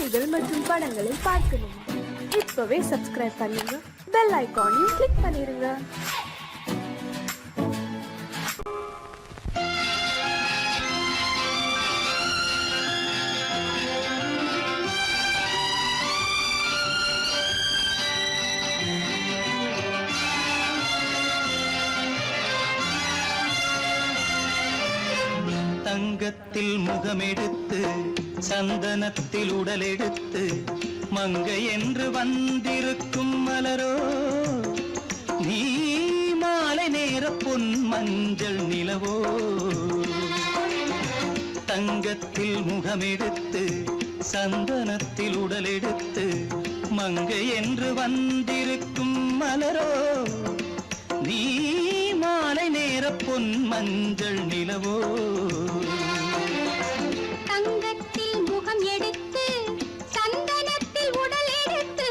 செய்திகள் மற்றும் படங்களை பார்க்கணும். இப்பவே சப்ஸ்கிரைப் பண்ணுங்க, பெல் ஐகானையும் கிளிக் பண்ணிருங்க. தங்கத்தில் முகமெடுத்து சந்தனத்தில் உடலெடுத்து மங்கை என்று வந்திருக்கும் மலரோ, நீ மாலை நேர பொன் மஞ்சள் நிலவோ. தங்கத்தில் முகமெடுத்து சந்தனத்தில் உடலெடுத்து மங்கை என்று வந்திருக்கும் மலரோ, நீ மாலை நேர பொன் மஞ்சள் நிலவோ. தங்கத்தில் முகம் எடுத்து சந்தனத்தில் உடல் எடுத்து,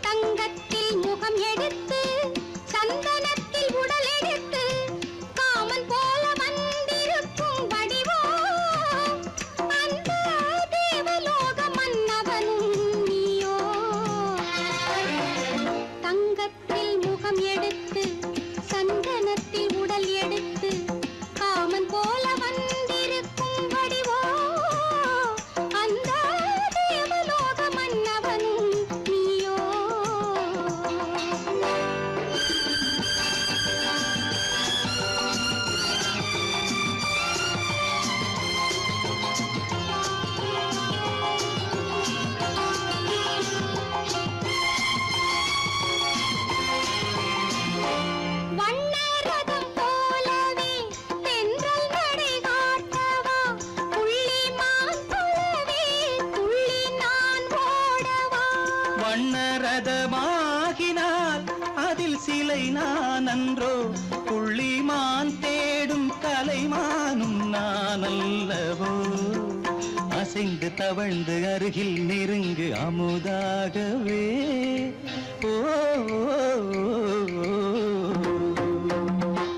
தங்கத்தில் முகம் எடுத்து சந்தனத்தில் உடல் எடுத்து காமன் போல வந்திருக்கும் வடிவோ, அந்த தேவலோக மன்னவனும் நீயோ. தங்கத்தில் முகம் எடுத்து சந்தனத்தில் உடல் எடுத்து காமன் போல வந்திருக்கும் வடிவோ, அந்த தேவலோக மன்னவனும் நீயோ. வண்ணரதம் போலவே தென்றல் நடை காட்டவா, புள்ளிமான் போலவே துள்ளி நான் ஓடவா. வண்ணரதமாகினால் அதில் சிலை நான் அன்றோ, புள்ளிமான் தேடும் கலைமானும் நான் அல்லவோ. அசைந்து தவழ்ந்து அருகில் நெருங்கு அமுதாகவே. ஓ,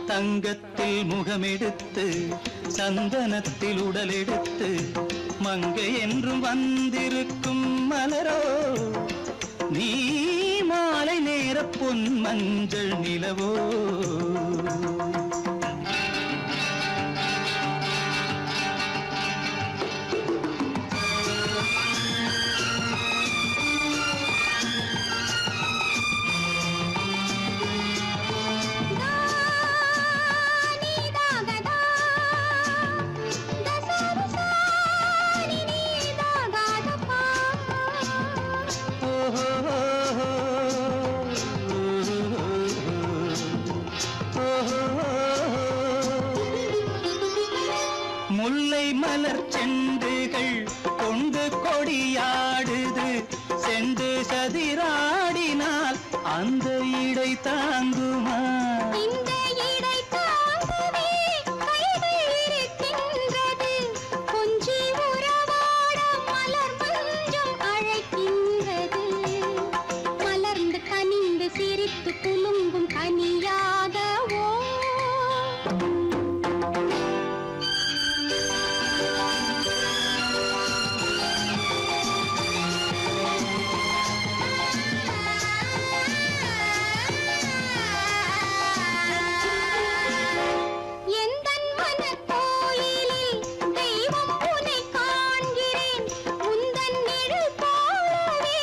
தங்கத்தில் முகமெடுத்து சந்தனத்தில் உடலெடுத்து மங்கை என்றும் வந்திருக்கும் மலரோ, நீ மாலை நேர பொன் மஞ்சள் நிலவோ. முல்லை மலர் செண்டுகள் கொண்டு கொடியாடுது, செண்டு சதிராடினால் அந்த இடை தாங்குமா. இந்த இடை தாங்கவே கைகள் இருக்கின்றது, கொஞ்சி உறவாட மலர் மஞ்சம் அழைக்கின்றது. மலர்ந்து கனிந்து சிரித்து குலுங்கும் கனியாகவோ. எந்தன் மனக்கோயிலில் தெய்வம் உன்னை காண்கிறேன், உந்தன் நிழல் போலவே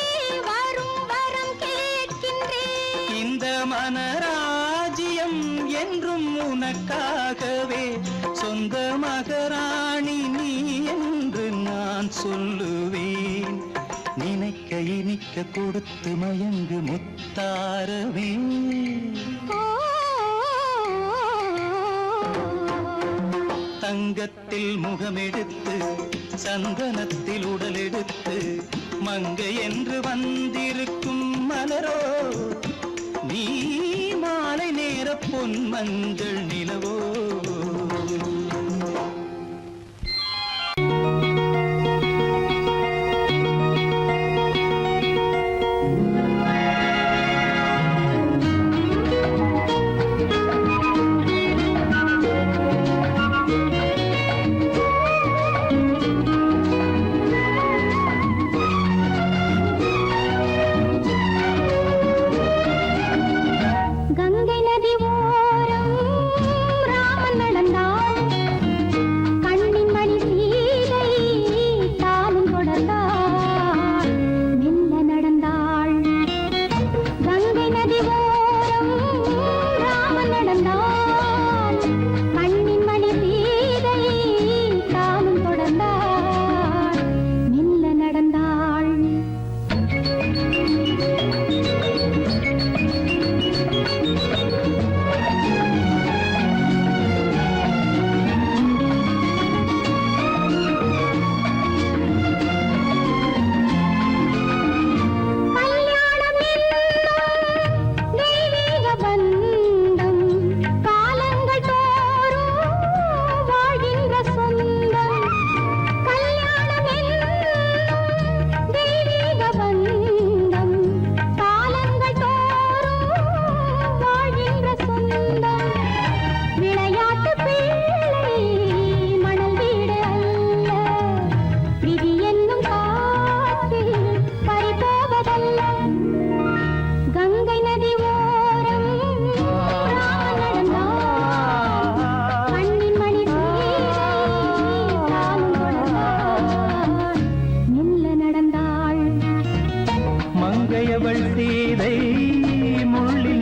வரும் வரம் கேட்கின்றேன். இந்த மனராஜ்யம் என்றும் உனக்காகவே, சொந்த மகராணி நீ என்று நான் சொல்லுவேன். நினைக்க இனிக்க கொடுத்து மயங்கு முத்தாரவே. தங்கத்தில் முகமெடுத்து சந்தனத்தில் உடலெடுத்து மங்கை என்று வந்திருக்கும் மலரோ, நீ மாலை நேர பொன் மஞ்சள் நிலவோ.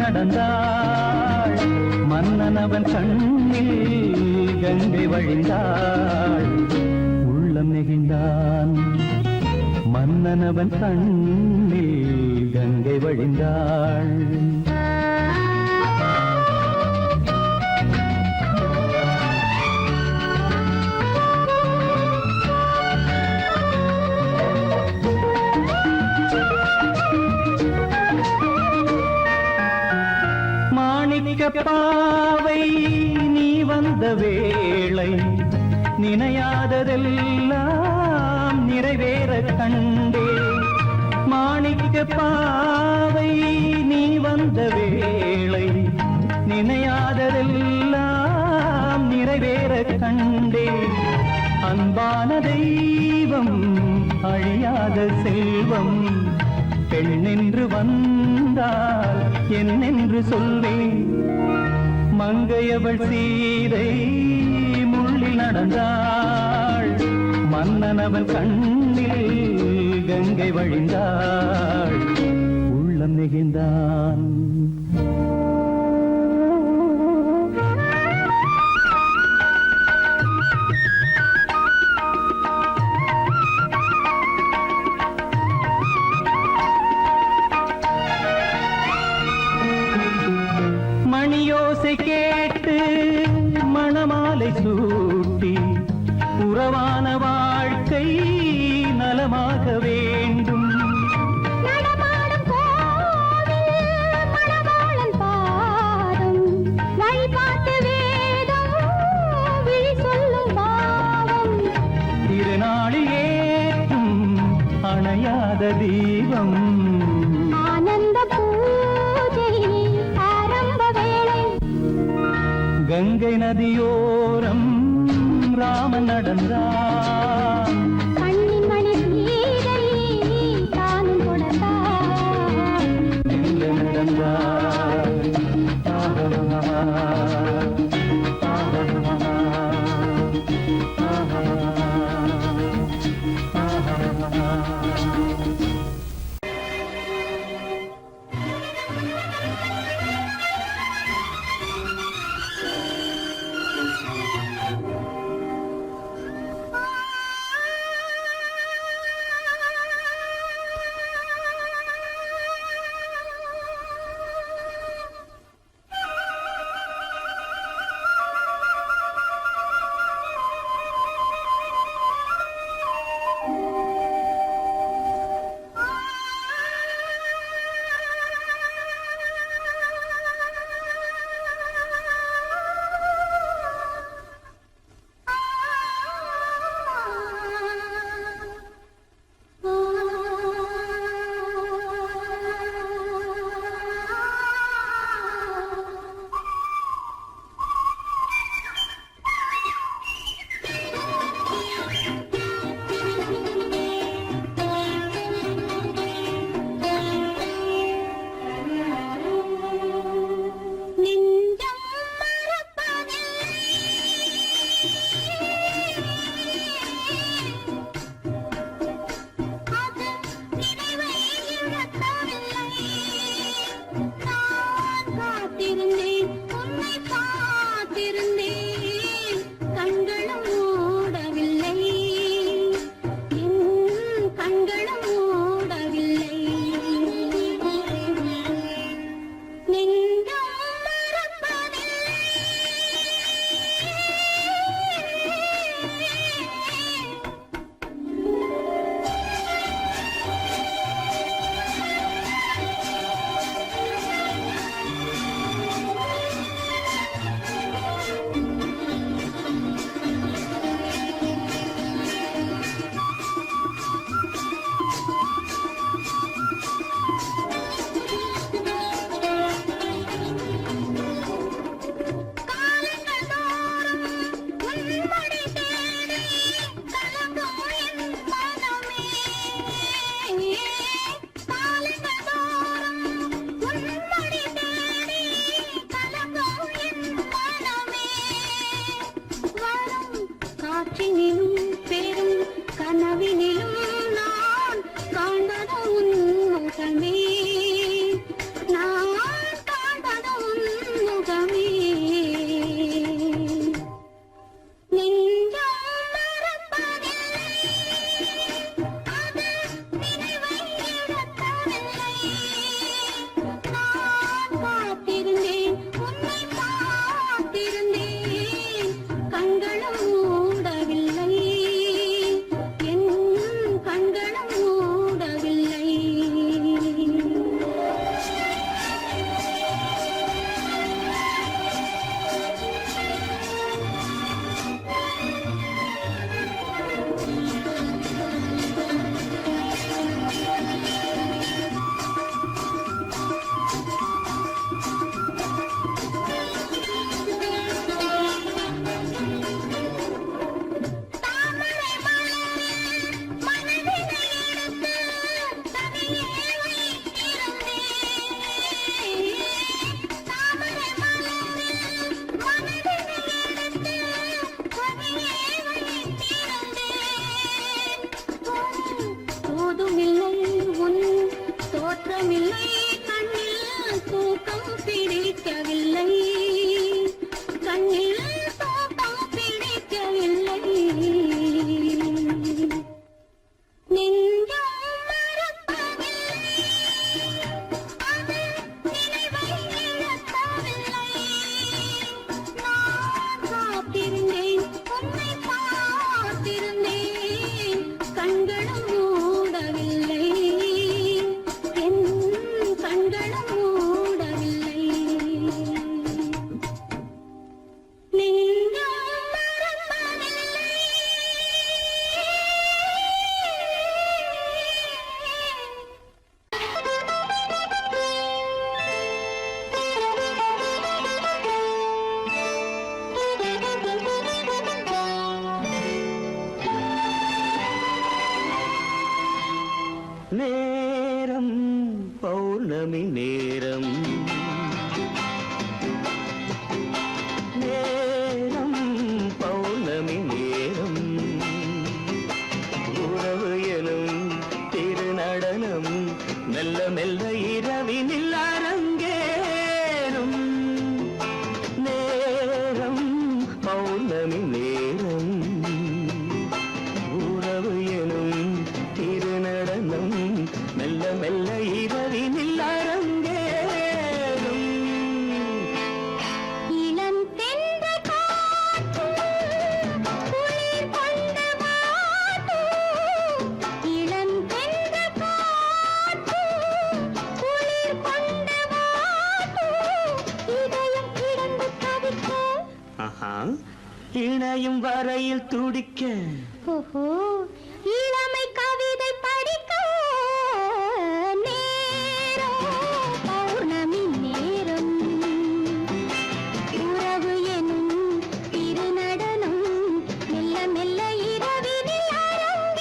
நடந்தாள் மன்னன் அவன் கண்ணில் கங்கை வழிந்தாள் உள்ளம் நெகிழ்ந்தான் மன்னன் அவன் கண்ணில் கங்கை வழிந்தாள் பாவை நீ வந்த வேளை நினையாததெல்லாம் நிறைவேற கண்டே மாணிக்க பாவை நீ வந்த வேளை நினையாததெல்லாம் நிறைவேற கண்டே அன்பான தெய்வம் அழியாத செல்வம் பெண்ணென்று வந்தால் என்னென்று சொல்வேன் மங்கையவள் சீதை முள்ளில் நடந்தாள் மன்னன் அவன் கண்ணில் கங்கை வழிந்தாள் உள்ளம் நெகிழ்ந்தான் மணியோசை கேட்டு மணமாலை சூட்டி உறவான வாழ்க்கை நலமாக வேண்டும் நடமாடும் கோவில் மணவாளன் பாதம் வழிபாட்டு வேதம் விழி சொல்லும் பாவம் திருநாளில் ஏற்றும் அணையாத தீபம் ஆனந்த பூஜை ஆரம்ப வேளை கங்கை நதியோரம் ராமன் நடந்தார் கண்ணின் மணி சீதை தானும் கொடுத்தார் எங்க நடந்தார் தூக்கமில்லை கண்ணில் தூக்கம் பிடிக்கவில்லை கண்ணில் தூக்கம் பிடிக்கவில்லை நெஞ்சம் மறப்பதில்லை அது நினைவை இழக்கவில்லை நான் காத்திருந்தேன் உன்னை பார்த்திருந்தேன் கண்களும் மூடவில்லை என் கண்களும் மூடவில்லை நெஞ்சம் நேரம் பௌர்ணமி நேரம் நேரம் பௌர்ணமி நேரம் உறவு எனும் திருநடனம் மெல்ல மெல்ல இரவினில் அரங்கேறும் நேரம் பௌர்ணமி நேரம் உறவு எனும் திருநடனம் மெல்ல மெல்ல இரவினில் அரங்கேறும் இளம் தென்றல் காற்று குளிர் கொண்டு வாட்டும் இளம் தென்றல் காற்று குளிர் கொண்டு வாட்டும் இதயம் கிடந்து தவிக்க ஆஹா இணையும் வரையில் துடிக்க ஓஹோ இளமை கவிதை படிக்க நேரம் பௌர்ணமி நேரம் உறவு எனும் திருநடனம் மெல்ல மெல்ல இரவினில் அரங்கேறும்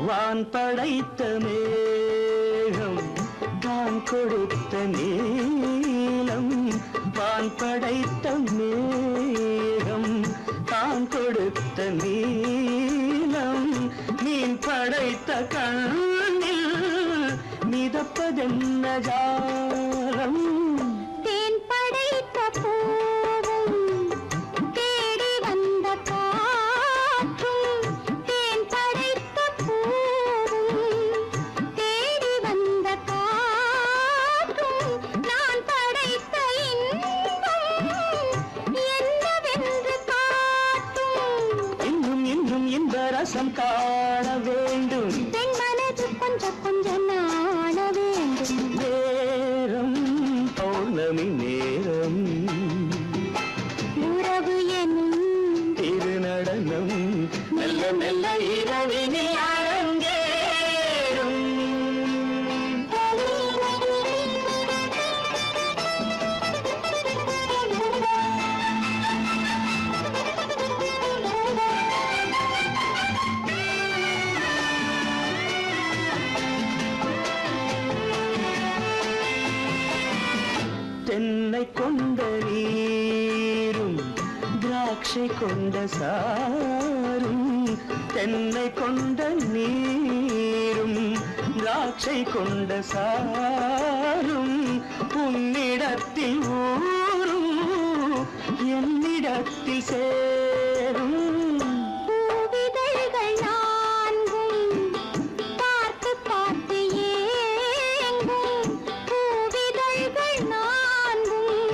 வான் படைத்த மேகம் தான் கொடுத்த நீலம் வான் படைத்த மேகம் தான் கொடுத்த நீலம் மீன் படைத்த கண்ணில் மிதப்பதென்ன ஜாலம் தேன் படைத்த பூவும் தேடி வந்த காற்றும் தேன் படைத்த பூவும் தேடி வந்த காற்றும் நான் படைத்த இன்பம் என்னவென்று காட்டும் இன்னும் இன்னும் இந்த ரசம் காண வேண்டும் பெண் மனது கொஞ்சம் கொஞ்சம் நாண வேண்டும் நேரம் பௌர்ணமி நேரம் உறவு எனும் திருநடனம் மெல்ல மெல்ல இரவினில் அரங்கேறும் தென்னை கொண்ட நீரும் திராட்சை கொண்ட சாரும் தென்னை கொண்ட நீரும் திராட்சை கொண்ட சாரும் உன்னிடத்தில் ஊரும் என்னிடத்தில் சேரும் பூவிதழ்கள் நான்கும் பார்த்து பார்த்து ஏங்கும் பூவிதழ்கள் நான்கும்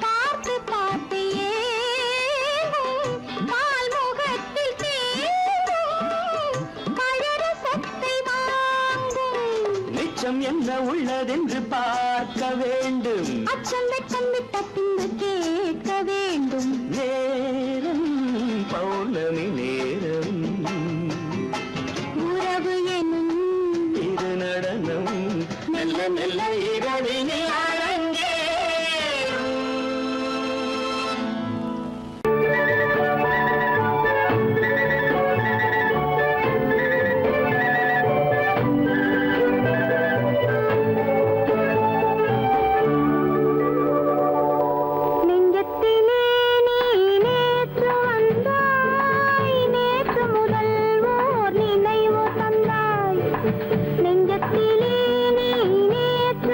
பார்த்து பார்த்து ஏங்கும் பால்முகத்தில் தேங்கும் பழரசத்தை வாங்கும் மிச்சம் என்ன உள்ளதென்று பார்க்க வேண்டும் அச்சம் வெச்சம் விட்ட பின்பு கேட்க வேண்டும் நேரம் பௌர்ணமி நேரம் உறவு எனும் திருநடனம் மெல்ல இரவினில் அரங்கேறும். நெஞ்சத்திலே நீ நேற்று வந்தாய், நேற்று முதல் ஓர் நினைவு தந்தாய். நெஞ்சத்திலே நீ நேற்று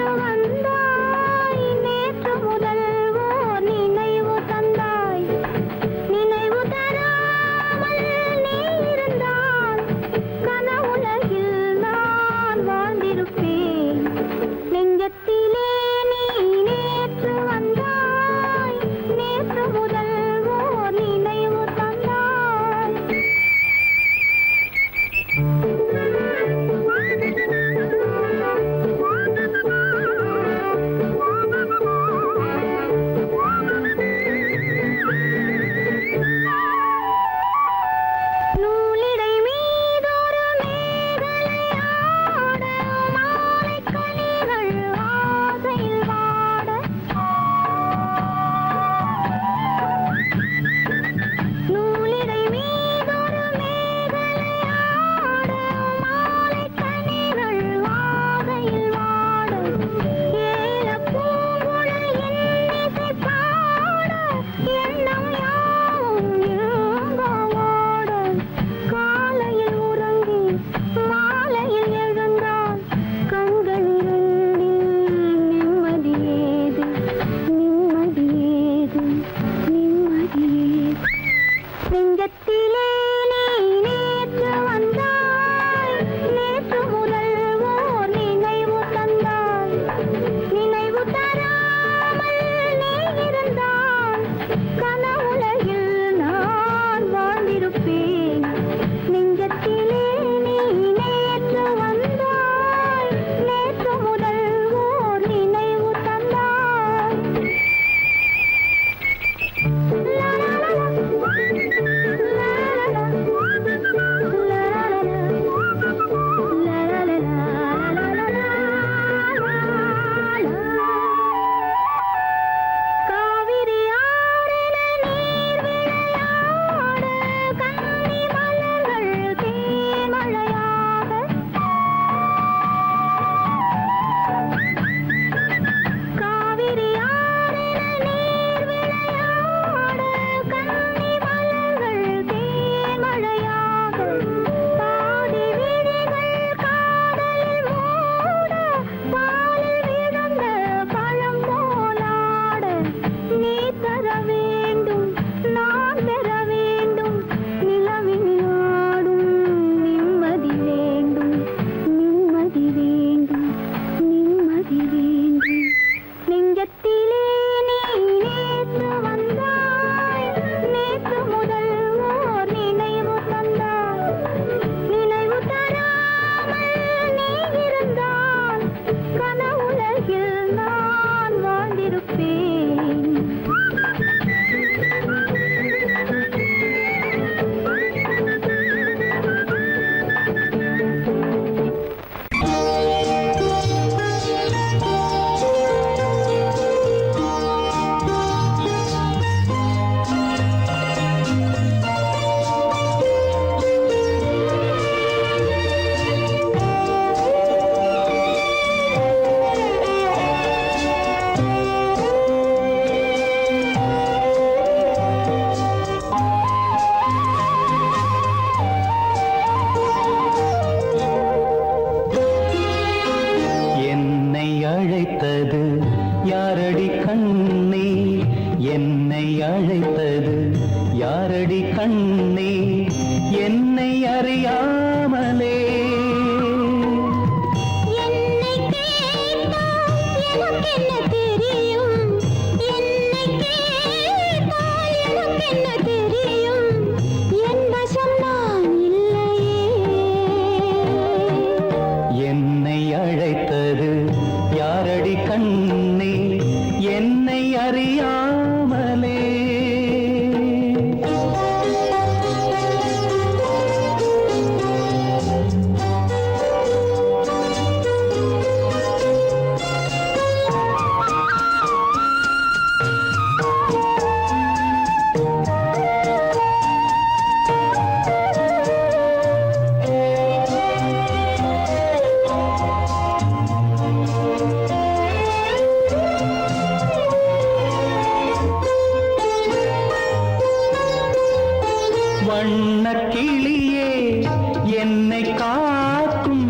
காக்கும்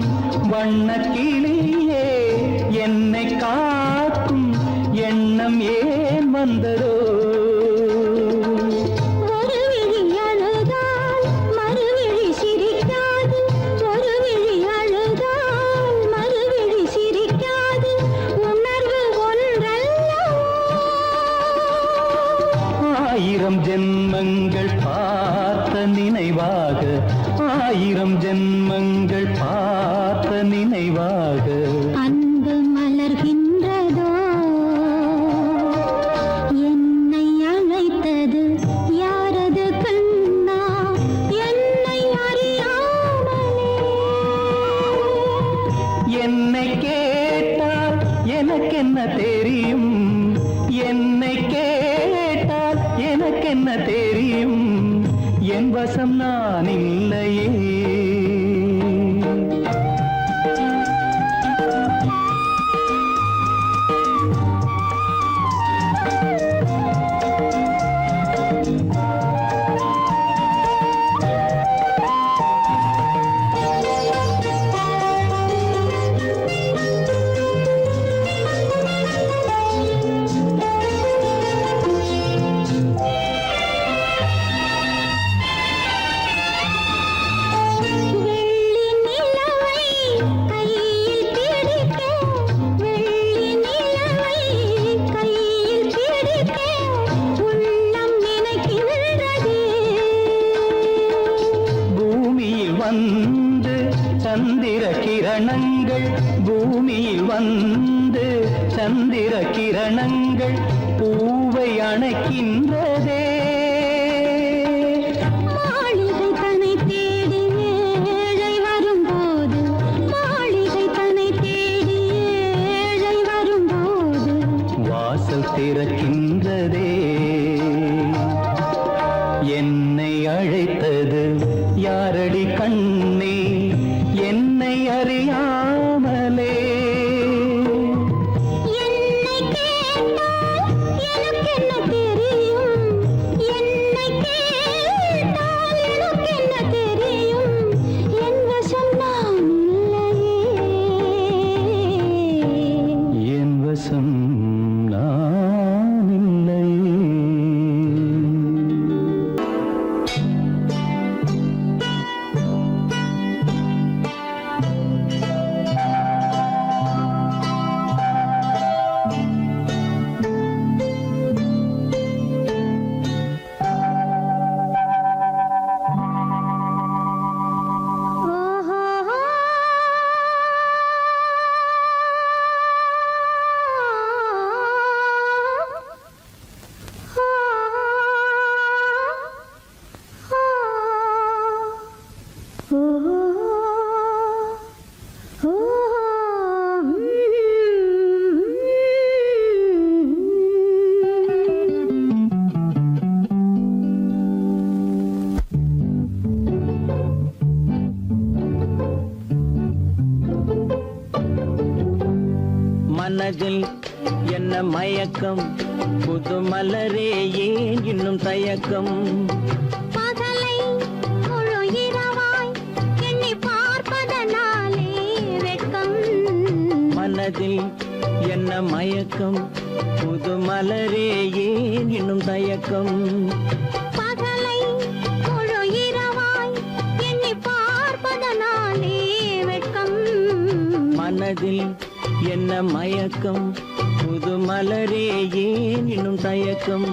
வண்ணக்கிளியே, என்னை காக்கும் எண்ணம் ஏன் வந்ததோ? ஒரு விழி அழுதால் மறுவிழி சிரிக்காது, ஒரு விழி அழுதால் மறுவிழி சிரிக்காது, உணர்வு ஒன்றல்லவோ. ஆயிரம் ஜென்மங்கள் பார்த்த நினைவாக, ஆயிரம் ஜென்மங்கள் பார்த்த நினைவாக அன்பு மலர்கின்றதோ, என்னை அழைத்தது யாரது கண்ணா, என்னை அறியாமலே. என்னை கேட்டால் எனக்கென்ன தெரியும், என்னை கேட்டால் எனக்கென்ன தெரியும், என் வசம் நான் இல்லையே. வெள்ளி நிலவை கையில் பிடிக்க, வெள்ளி நிலவை கையில் பிடிக்க உள்ளம் நினைக்கின்றதே. பூமியில் வந்து சந்திர கிரணங்கள், பூமியில் வந்து சந்திர கிரணங்கள் பூவை அணைக்கின்றதே. மாளிகை தன்னை தேடி ஏழை வரும்போது, மாளிகை தன்னை தேடி ஏழை வரும்போது, வாசல் திறக்கின்றதே. என்னை அழைத்தது யாரடி கண்ணே, என்னை அறியாமலே. என்னை கேட்டால் எனக்கென்ன தெரியும், என்னை கேட்டால் எனக்கென்ன தெரியும், என் வசம் நான் இல்லையே. என் வசம் நான் இல்லையே. மனதில் என்ன மயக்கம், புது மலரே ஏன் இன்னும் தயக்கம்? பகலை முழு இரவாய் எண்ணி பார்ப்பதனாலே வெட்கம். மனதில் என்ன மயக்கம், புது மலரே ஏன் இன்னும் தயக்கம்? பகலை முழு இரவாய் எண்ணி பார்ப்பதனாலே வெட்கம். மனதில் என்ன மயக்கம், புது மலரே ஏன் இன்னும் தயக்கம்?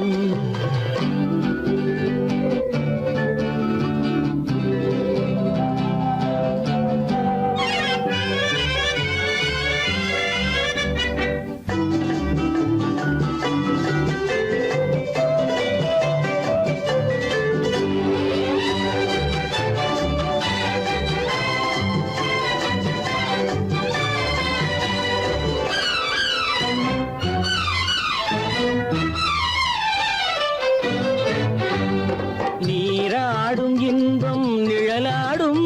நீராடும் இன்பம் நிழலாடும்,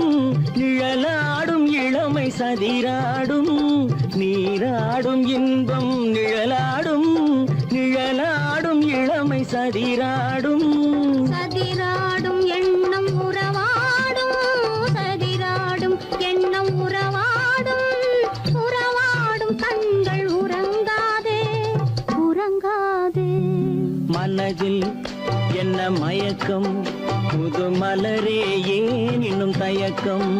நிழலாடும் இளமை சதிராடும். நீராடும் இன்பம் நிழலாடும், நிழலாடும் இளமை சதிராடும். சதிராடும் எண்ணம் உறவாடும், சதிராடும் எண்ணம் மனதில் என்ன மயக்கம், புது மலரே ஏன் இன்னும் தயக்கம்.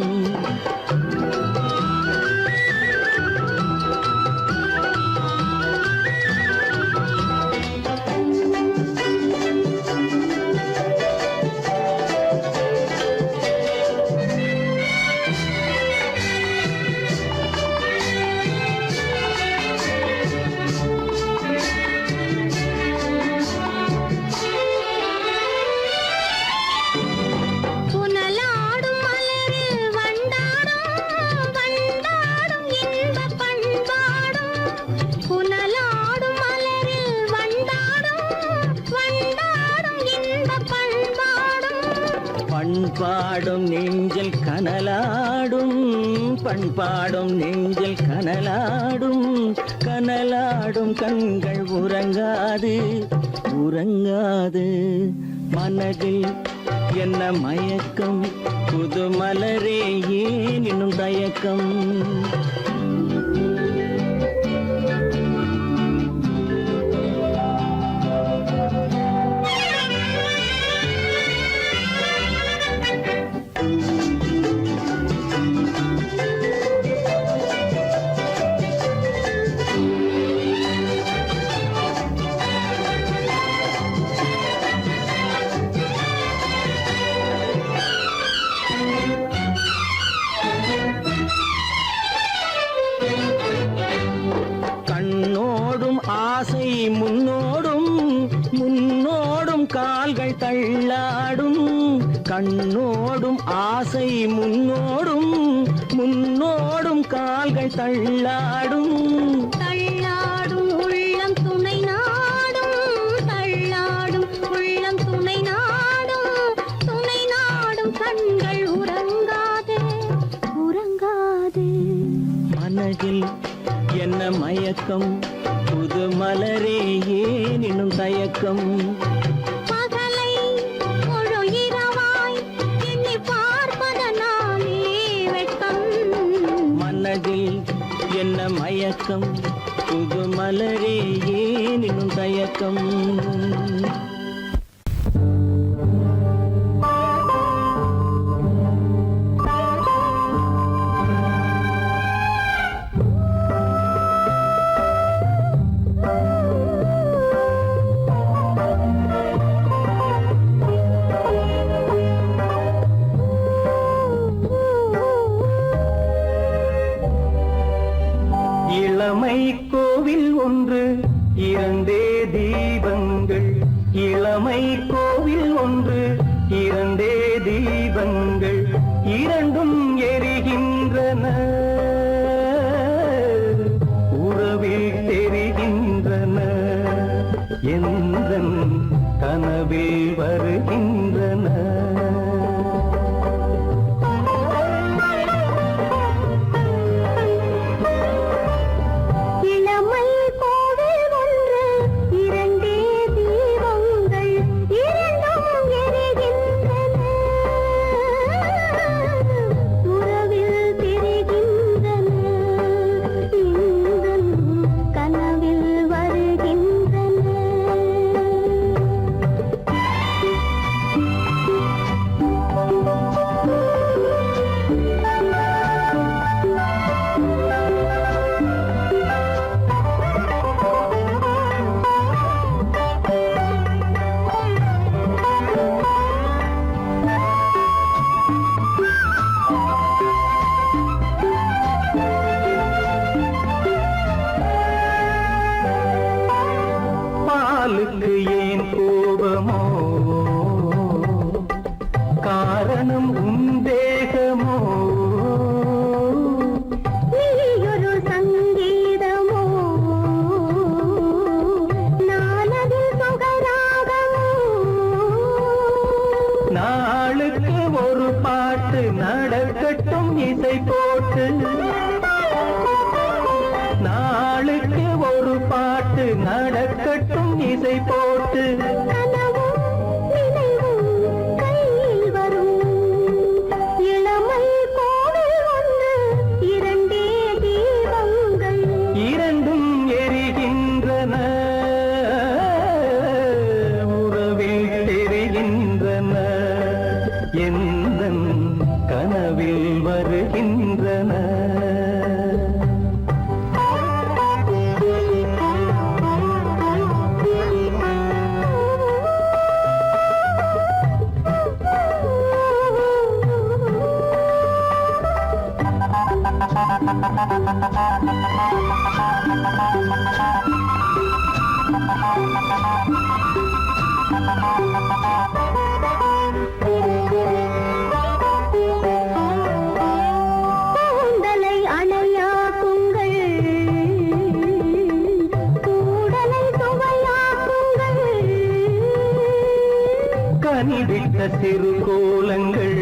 பண்பாடும் நெஞ்சில் கனலாடும், பண்பாடும் நெஞ்சில் கனலாடும், கனலாடும் கண்கள் உறங்காது உறங்காது. மனதில் என்ன மயக்கம், புது மலரே ஏன் இன்னும் தயக்கம். ஆசை முன்னோடும் முன்னோடும் கால்கள் தள்ளாடும், கண்ணோடும் ஆசை முன்னோடும் முன்னோடும் கால்கள் தள்ளாடும். தள்ளாடும் உள்ளம் துணை நாடும், தள்ளாடும் உள்ளம் துணை நாடும், துணை நாடும் கண்கள் உறங்காதே உறங்காதே. மனதில் என்ன மயக்கம், புது மலரே ஏன் இன்னும் தயக்கம். பகலை முழு இரவாய் எண்ணி பார்ப்பதனாலே வெட்கம். மனதில் என்ன மயக்கம், புது மலரே ஏன் இன்னும் தயக்கம். இளமை கோவில் ஒன்று இரண்டே தீபங்கள், இளமை கோவில் ஒன்று இரண்டே தீபங்கள், இரண்டும் எரிகின்றன உறவில் தெரிகின்றன, எந்தன் கனவில் வருகின்றன. பாலுக்கு ஏன் கோபமோ, காரணம் உன் தேகமோ, நீயொரு சங்கீதமோ, நானது சுகராகமோ. நாளுக்கு ஒரு பாட்டு நடக்கட்டும் இசை போட்டு, நாளுக்கு ஒரு பாட்டு நடக்கட்டும் இசை போட்டு. கனவும் நினைவும் கையில் வரும், இளமை கோவில் ஒன்று இரண்டே தீபங்கள், இரண்டும் எரிகின்றன கூந்தலை அணையாக்குங்கள், கூடலை சுவையாக்குங்கள். கனிவிட்ட சிறு கோலங்கள்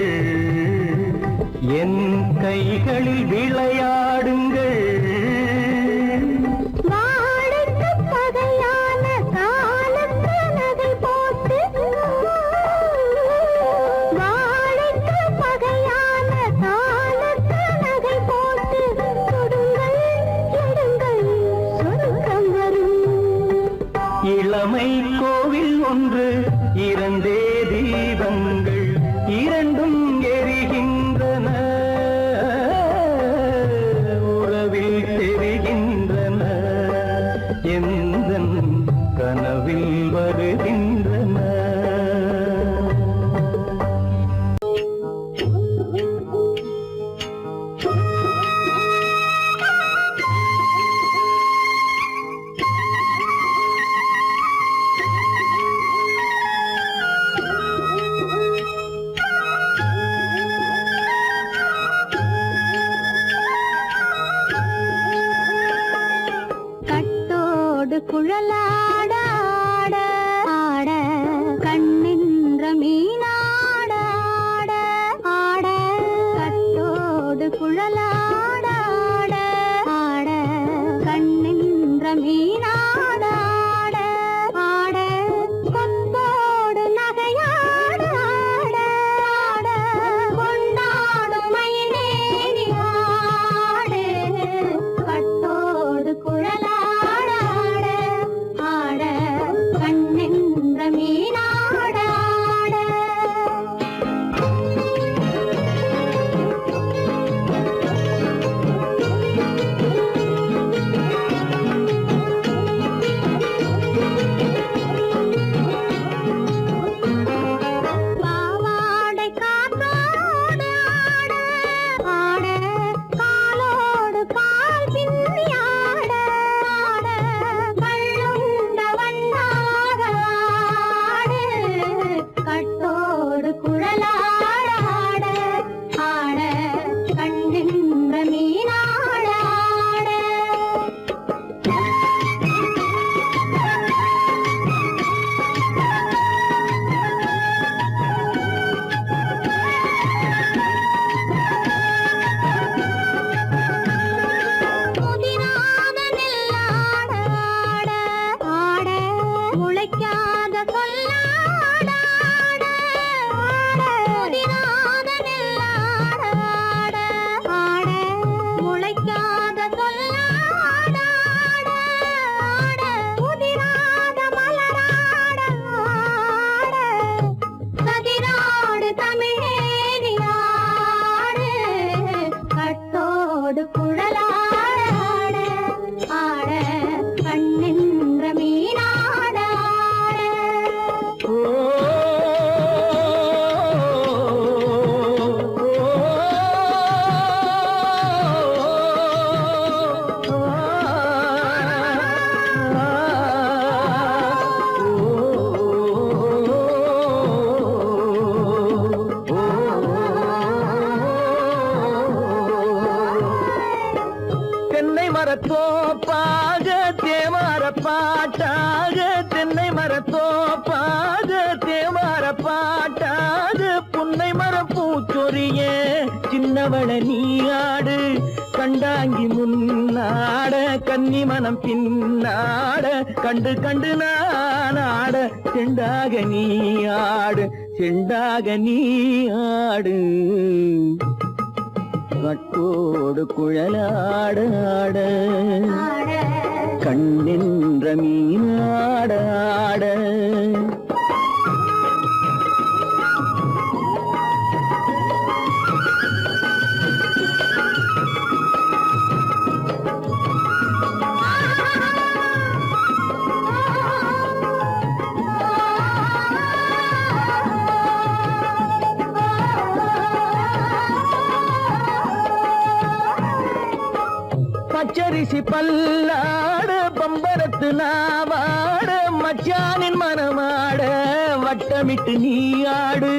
என் கைகளில் விளையாடுங்கள். வாழைக்கு பகையான காலத்து நகை போட்டு, வாழைக்கு பகையான காலத்து நகை போட்டு கொடுங்கள், எடுங்கள், சொர்க்கம் வரும். இளமை கோவில் ஒன்று, இரண்டே தீபங்கள், இரண்டும் எரிகின்றன, உறவில் தெரிகின்றன, எந்தன் கனவில் வருகின்றன. கட்டோடு குழலாட ஆட ஆட, கண்ணின்ற மீனாட ஆட ஆட. கட்டோடு குழலாட ஆட ஆட, கண்ணின்ற மீனாட ஆட ஆட. கொத்தோடு நகையாட ஆட ஆட, கொண்டாடும் மயிலேறி ஆடு. கட்டோடு குழலாட ஆட ஆட, கண்ணின்ற மீனாட ஆட. பாவாடை காத்தோடு ஆட ஆட, காலோடு பால் பின்னி ஆட ஆட. கள்ளுண்ட வண்ணாக ஆடு, கட்டோடு குழலாட ஆட ஆட, கண்ணின்ற மீனாட ஆட. முதிராத நெல்லாட ஆட ஆட, முளைக்காத சொல்லாட ஆட ஆட. முதிராத நெல்லாட ஆட ஆட, முளைக்காத சொல்லாட ஆட ஆட. முதிராத மலராட ஆட, கதிராடு தமிழேறி ஆடு. கட்டோடு குழலாட ஆட ஆட, கண்ணின்ற மீனாட ஆட. தென்னை மரத்தோப்பாக தேமார பாட்டாக, தென்னை மரத்தோப்பாக தேமார பாட்டாக, புன்னை மரம் பூச்சொரிய சின்னவள நீயாடு. கண்டாங்கி முன்னாட, கன்னி மனம் பின்னாட, கண்டு கண்டு நானாட, செண்டாக நீயாடு, செண்டாக நீயாடு. கட்டோடு குழலாட ஆட, கண்ணின்ற மீனாட ஆட. பச்சரிசி பல்லாடு பம்பரத்து நாவாடு மச்சானின் மனமாட வட்டமிட்டு நீயாடு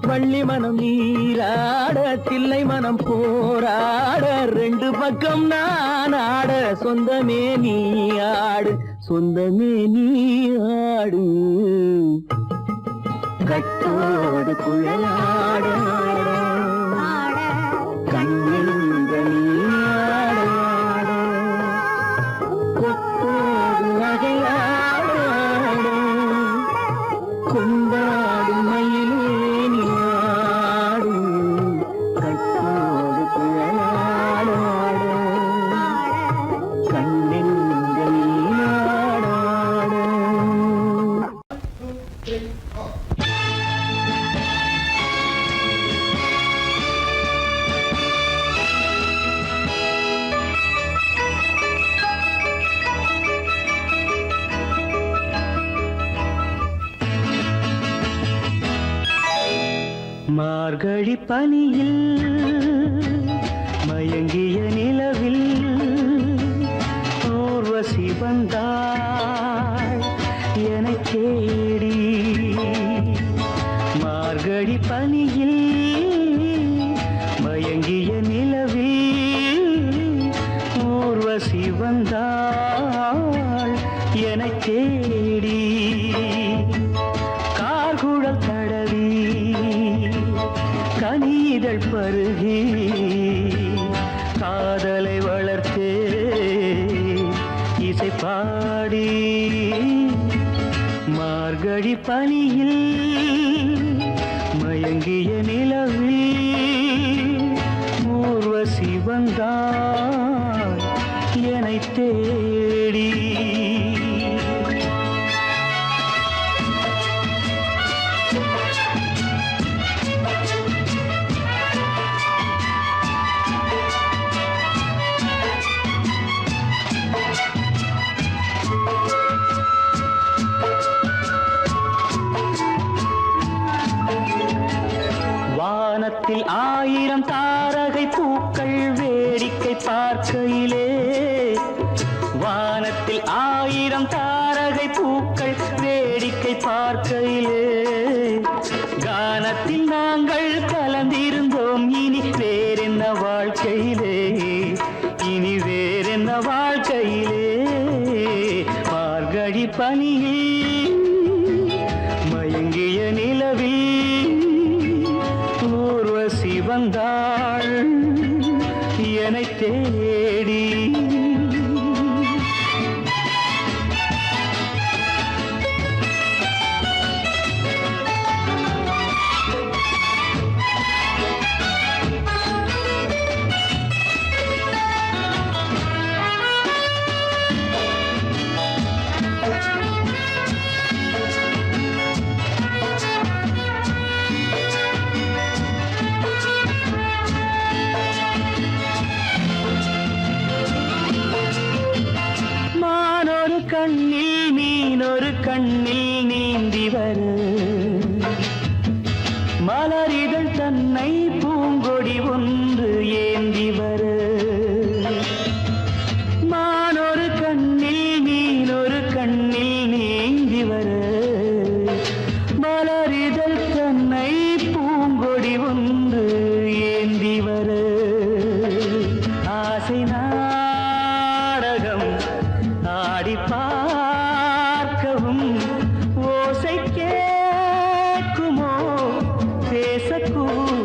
வள்ளி மனம் நீராட தில்லை மனம் போராட ரெண்டு பக்கம் நான் ஆட சொந்தமே நீயாடு சொந்தமே நீயாடு கட்டோடு குழலாட கண்ணிந்த நீயாட கொத்தோடு நகையாட கொண்டாடு மயிலே நீயாடு கட்டோடு குழலாட கண்ணிந்த நீயாட மார்கழி பனியில் மயங்கிய நிலவில் ஊர்வசி வந்தாள் எனக் கேடி மார்கழி பனியில் மயங்கிய நிலவில் ஊர்வசி வந்தாள் எனக் தேடி கார்குழல் தடவி கனிதழ் பருகி காதலை வளர்த்தே இசை பாடி மார்கழி பனியில் மயங்கிய நிலவில் ஊர்வசி வந்தாள் என்னைத் தேடி வானத்தில் 1000 தாரகை பூக்கள் வேடிக்கை பார்க்கையிலே வானத்தில் 1000 தாரகை பூக்கள் வேடிக்கை பார்க்கையிலே கானத்தில் நாங்கள் கலந்திருந்தோம் இனி வேறென்ன வாழ்க்கையிலே இனி வேறென்ன வாழ்க்கையிலே மார்கழி பனியில் மயங்கிய நிலவில் ஊர்வசி வந்தாள் என்னைத் தேடி கண்ணில் மீனொரு கண்ணில் நீந்தி வரு மலரிதழ் தன்னை பூங்கொடி ஒன்று ஏந்தி வரு மானொரு கண்ணில் மீனொரு கண்ணில் நீந்தி வரு மலரிதழ் தன்னை பூங்கொடி ஒன்று ஏந்தி வரு ஆசை நாடகம் ஆடி பார்க்கவும் ஓசை கேட்குமோ பேசக்கூடுமோ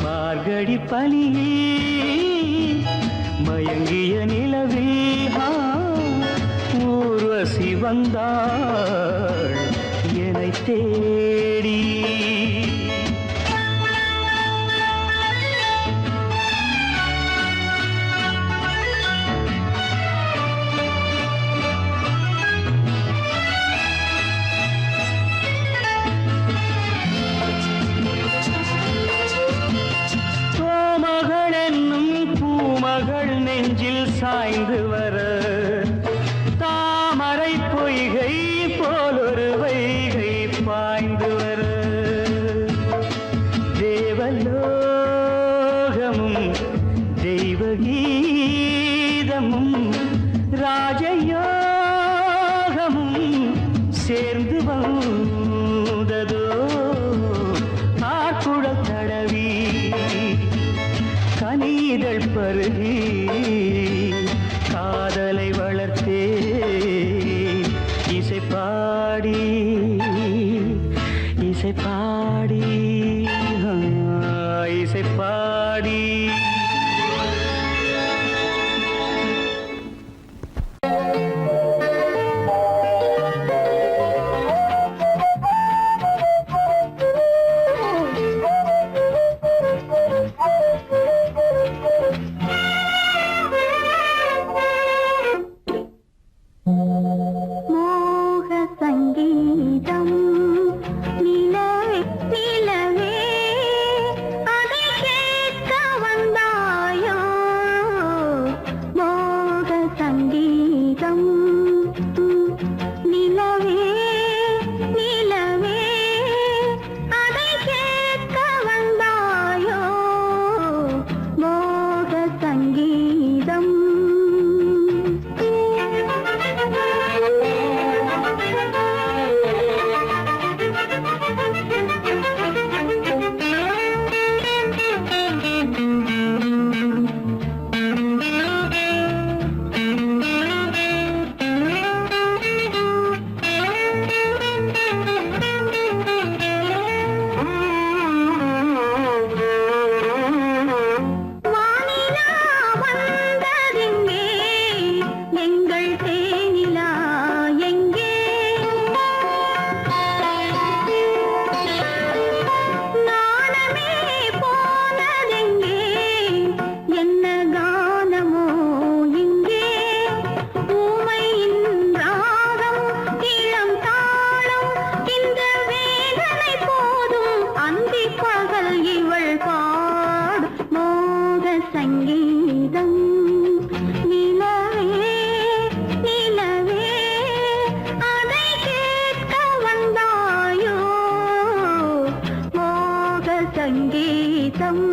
மார்கழி பனியில் மயங்கிய நிலவில் ஊர்வசி வந்தாள் என்னைத் தேடி பூமகள் நெஞ்சில் சாய்ந்து வர தாமரை பொய்கை போலொரு வைகை பாய்ந்து வர தேவலோகமும் தெய்வ கீதமும் ராஜயோகமும் சேர்ந்து வந்ததோ ஆக்குழல் தடவி கனிதழ் பருகி காதலை வளர்த்தே இசை பாடி இசை பாடி இசை பாடி மோக சங்கீதம் நிலவே நிலவே அதை கேட்க வந்தாயோ மோக சங்கீதம் நிலவே நிலவே அதை கேட்க வந்தாயோ மோக சங்கீதம் வானிலா வந்ததெங்கே எங்கள் தேனிலா எங்கே நாணமே போனதெங்கே என்ன கானமோ இங்கே ஊமையின் ராகம் இளம் தாளம் இந்த வேதனை போதும் அந்தி பகல் இவள் பாடும் மோக சங்கீதம் நிலவே நிலவே அதை கேட்க வந்தாயோ மோக சங்கீதம்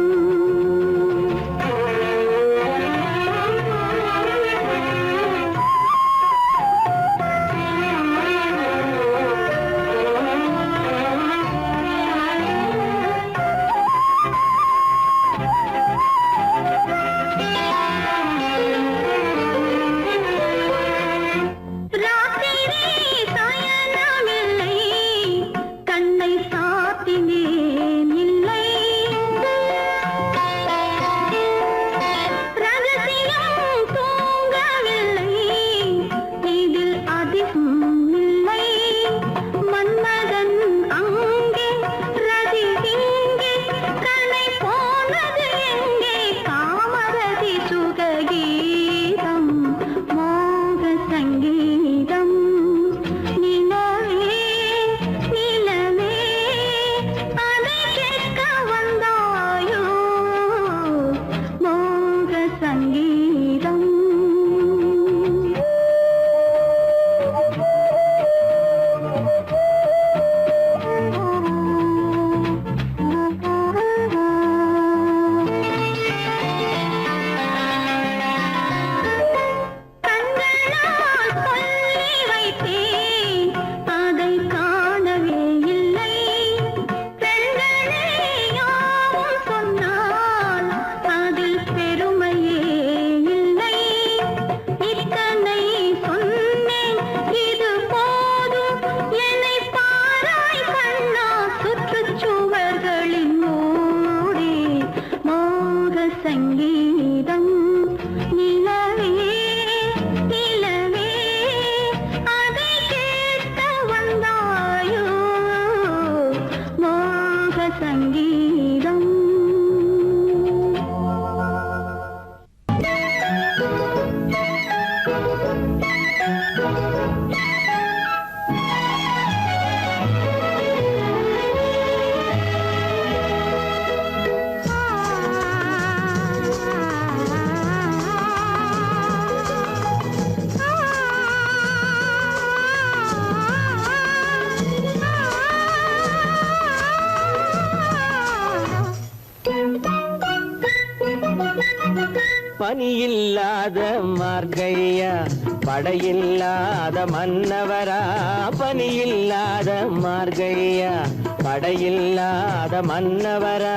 பனியில்லாத மார்கையா படையில்லாத மன்னவரா பனியில்லாத மார்கையா படையில்லாத மன்னவரா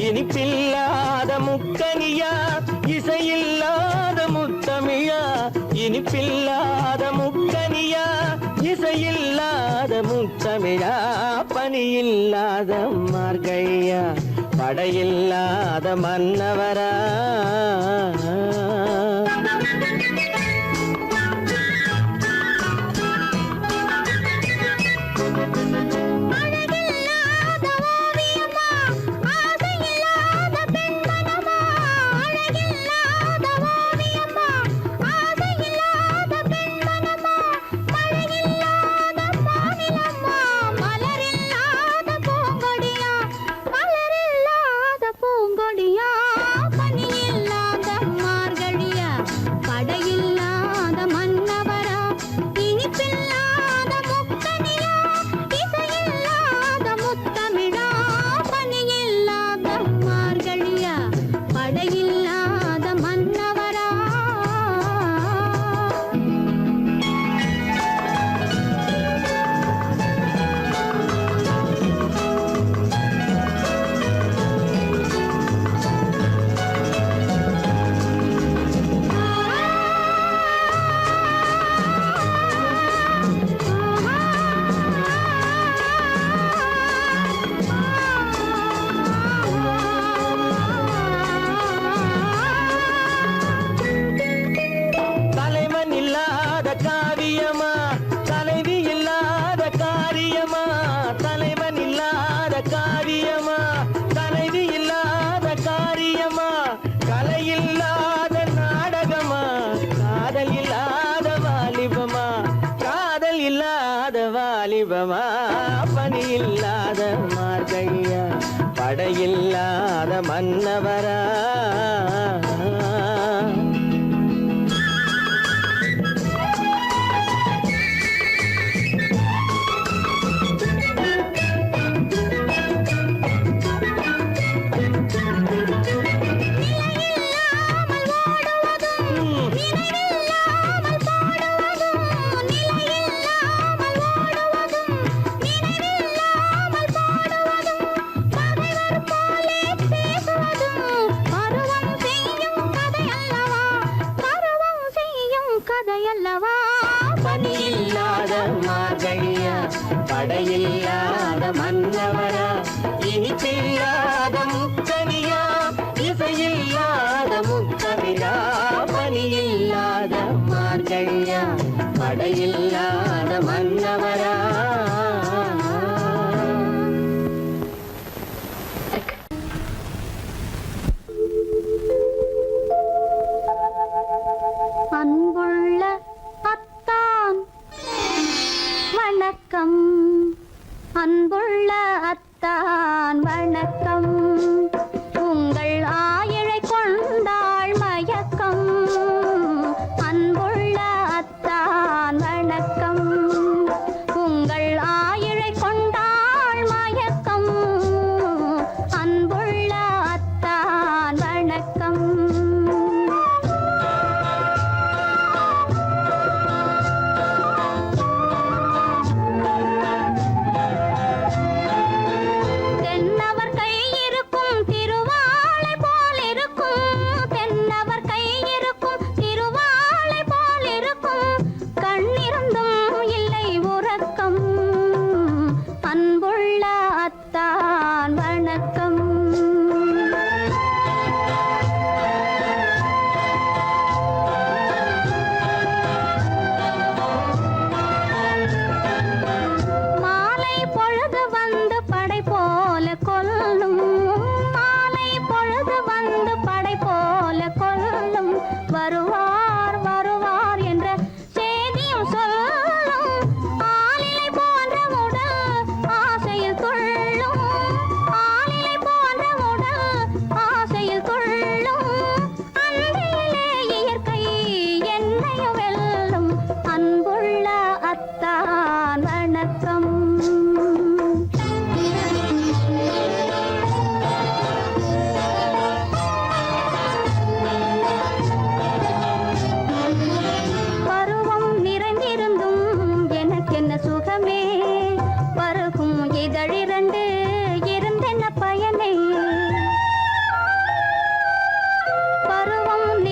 இனிப்பில்லாத முக்கனியா இசையில்லாத முத்தமிழா இனிப்பில்லாத முக்கனியா இசையில்லாத முத்தமிழா பனியில்லாத மார்கையா படையில்லாத மன்னவரா பனியில்லாத மார்கையா படையில்லாத மன்னவரா பனியில்லாத மார்கையா படையில்லாத மன்னவரா இனிப்பில்லாத முக்கனியா இசையில்லாத முத்தமிழா பனியில்லாத மார்கையா படையில்லாத மன்னவரா அன்புள்ள அத்தான் வணக்கம் அன்புள்ள அத்தான் வணக்கம் உங்கள் ஆயிழை கொண்டு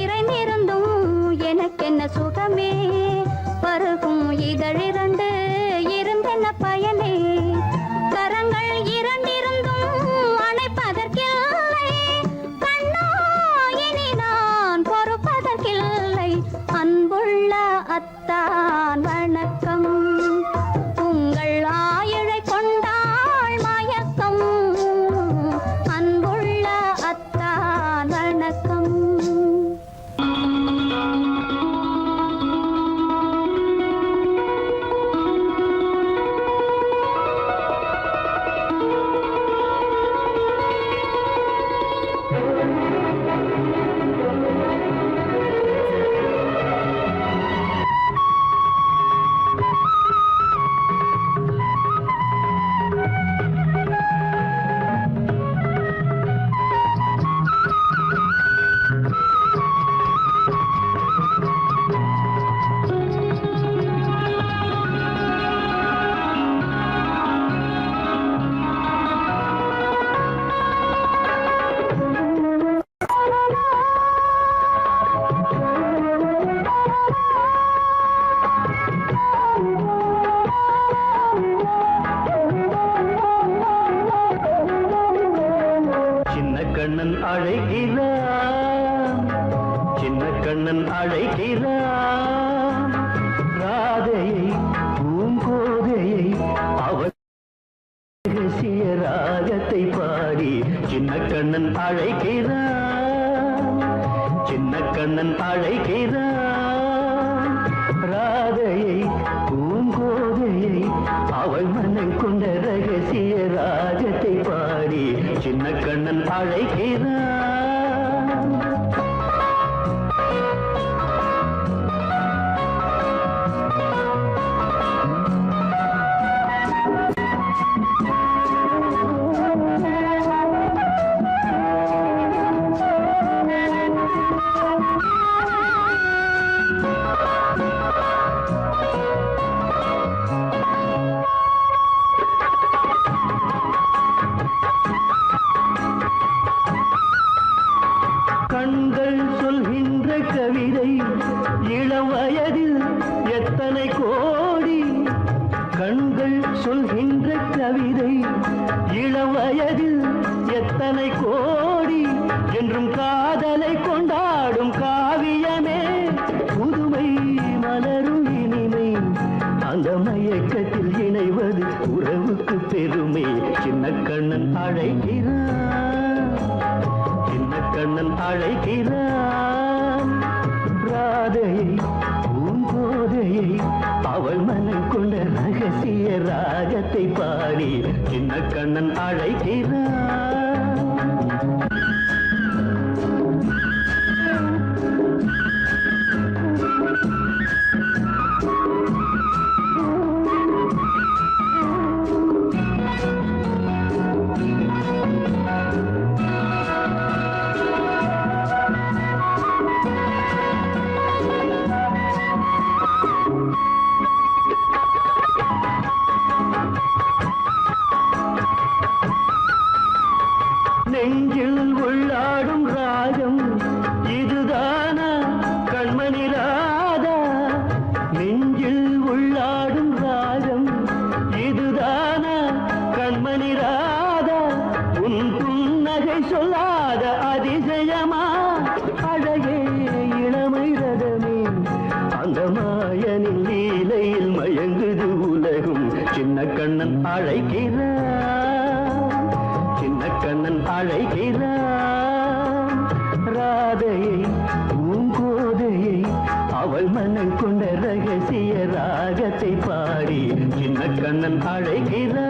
நிறைந்திருந்தும் எனக்கென்ன சுகமே பருகும் இதழிரண்டு இருந்தென்ன பயனே கரங்கள் இரண்டிருந்தும் அணைப்பதற்கில்லை கண்ணா இனி நான் பொறுப்பதற்கில்லை அன்புள்ள அத்தான் வணக்கம் உங்கள் ஆயுளை கொண்டாள் மயக்கம் அன்புள்ள அத்தான் வணக்கம் கண்ணன் அழைக்கிறான் சின்ன கண்ணன் அழைக்கிறான் ராதையை பூங்கோதையை அவன் ரகசிய ராகத்தை பாடி சின்ன கண்ணன் அழைக்கிறான் சின்ன கண்ணன் அழைக்கிறான் ராதையை பூங்கோதையை அவள் மனம் கொண்ட ரகசிய ராகத்தை பாடி சின்ன கண்ணன் அழைக்கிறான் கண்கள் சொல்கின்ற கவிதை இளம் வயதில் எத்தனை கோடி கண்கள் சொல்கின்ற கவிதை இளம் வயதில் எத்தனை கோடி என்றும் காதலை கொண்டாடும் காவியமே புதுமை மலரும் இனிமை அந்த மயக்கத்தில் இணைவது உறவுக்கு பெருமை சின்ன கண்ணன் அழைக்கிறான் சின்ன கண்ணன் அழைக்கிறான் ராதையை பூங்கோதையை அவள் மனம் கொண்ட ரகசிய ராகத்தை பாடி சின்ன கண்ணன் அழைக்கிறான் நெஞ்சில் உள்ளாடும் ராகம் இதுதானா கண்மணி ராதா நெஞ்சில் உள்ளாடும் ராகம் இதுதானா கண்மணி ராதா உன் புன்னகை சொல்லாத அதிசயமா அழகே இளமை ரதமே அந்த மாயனின் லீலையில் மயங்குது உலகும் சின்ன கண்ணன் அழைக்கிறான் சின்ன கண்ணன் அழைக்கிறான் ராதையை பூங்கோதையை அவள் மனம் கொண்ட ரகசிய ராகத்தை பாடி சின்ன கண்ணன் அழைக்கிறான்